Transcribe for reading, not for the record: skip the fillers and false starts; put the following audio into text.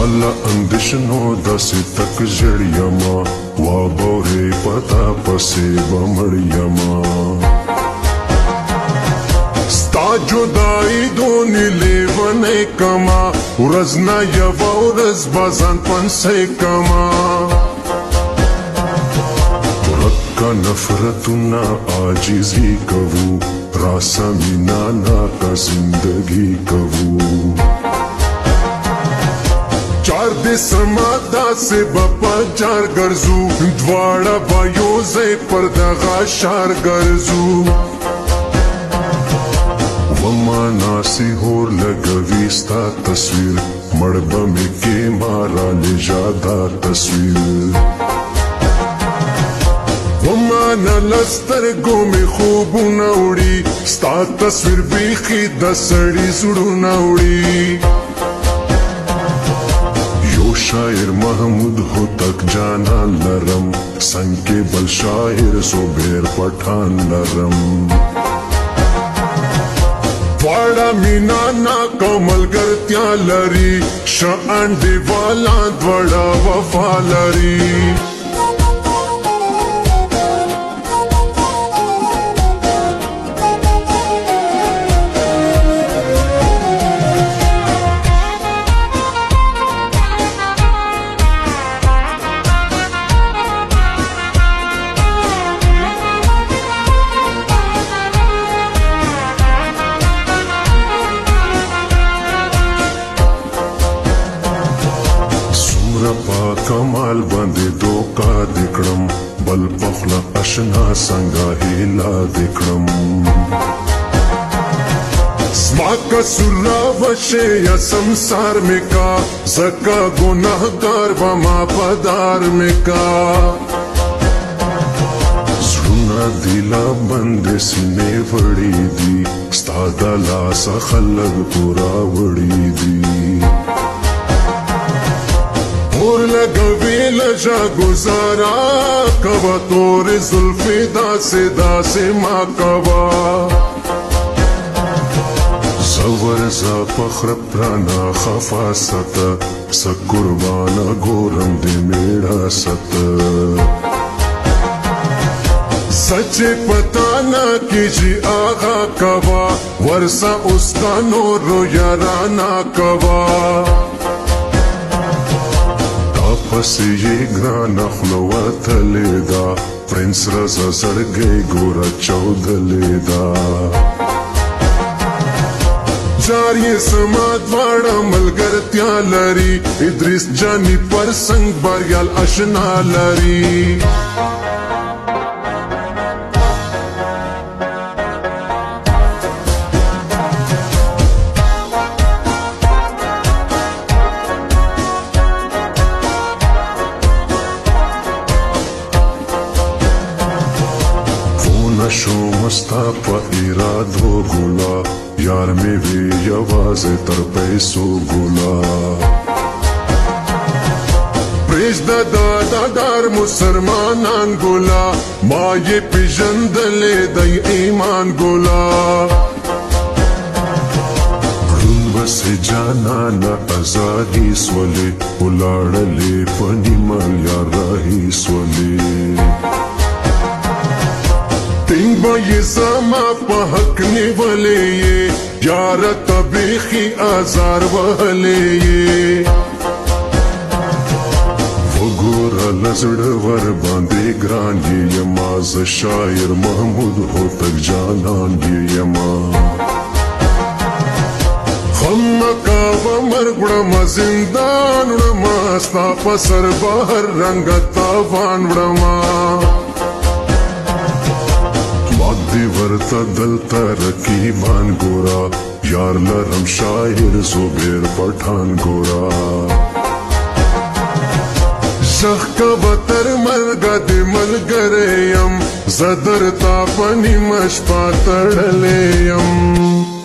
ستاله اندېښنو داسې تک ژړ یمه وا بورې پتا پسې به مړ یمه ستا جدایي دونې لیونی کما ورځ نه یوه ورځ به ځان پنسۍ کما ورکه نفرتونه عاجزي کوو راسه مینا ناکه زندګي کوو چار دې سما داسې به په چار ګرځو دواړه به یو ځای پر دغه ښار ګرځو وما ناسي هور لګوي ستا تصویر مړ به مې کې ما رالیږه دا تصویر وما نه له سترګو مې خوبونه وړي ستا تصویر بیخي د سړي زړونه وړي شاعر محمود هوتک جانان لرم څنګ کې بل شاعر زبیر پټھان لرم دواړه مینا ناکه ملګرتیا لري ښه انډیواله دواړه وفا لري پا کمال باندې دوکا دکړم بل پخلا اشنا څنګه هیلا دکړم زما قصور راوښې یا سمسار مې کا زکه ګناهګار به ما پدار مې کا زړونه دي لا بندې سینې وړي دي ستا د لاسه خلک پورا وړي دي اور لګوي لږه ګزاره کوه تورې زلفې داسې داسې ما کوه زه ورځه په خره پرانه خفا سته څه قربانه ګورم دې میړه سته سچ پتا نه کیږي آغا کوه ورسه اوس د نورو یارانه کوه پسې یې ګرانه خوله وتلې ده پرنس رضا زړګی ګوره چاودلې ده جار یې سما دواړه ملګرتیا لري ادریس جاني پر څنګ باریال اشنا لري نشوم ستا په ارادو ګلا یار مې وی یوازې تر پیسو ګلا پرېږده دا دار مسلمانان ګلا ما یې پېژندلې دی ایمان ګلا ړوند بسې جانانه ازادي سولې ولاړلې په نیمه یار راهي سولې تینګ به یې زما په حق نیولې یې یاره ته بیخي ازار وهلې یې وګوره له زړه ور باندې ګران یې یما زه شاعر محمود هوتک جانان یې یما غم مه کوه مرګ وړمه زندان وړمه ستا په سر بهر رنګه تاوان وړمه دی ورته دلته رقیبان ګورا یار لرم شاعر زبیر پټھان ګورا ژغ کوه تر مرګه دې ملګری یم زه درته په نیمه شپه تړلی یم